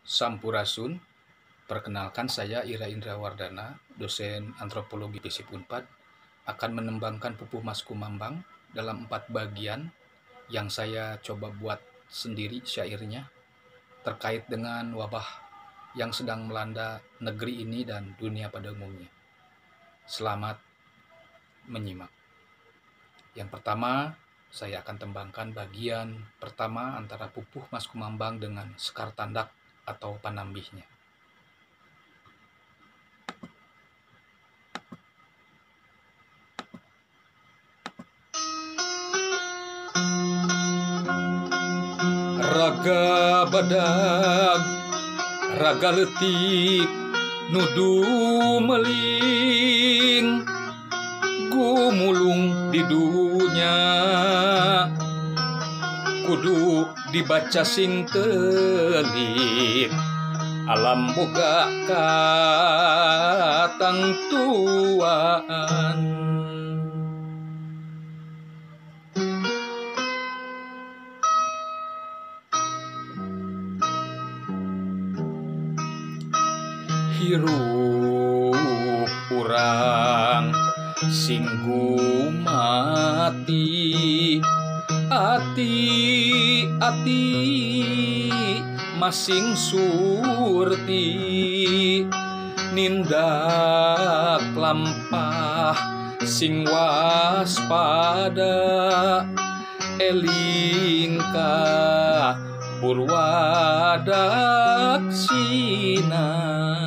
Sampurasun, perkenalkan saya Ira Indra Wardana, dosen antropologi FISIP Unpad, akan menembangkan Pupuh Mas Kumambang dalam 4 bagian yang saya coba buat sendiri syairnya terkait dengan wabah yang sedang melanda negeri ini dan dunia pada umumnya. Selamat menyimak. Yang pertama, saya akan tembangkan bagian pertama antara Pupuh Mas Kumambang dengan Sekar Tandak atau Panambihnya. Raga badag, raga letik, nudu meling, gumulung di dunya, kudu dibaca sing telit, alam boga katangtuan. Hirup urang singgu mati, ati masing surti, nindak lampah sing waspada, elingka purwadaksina.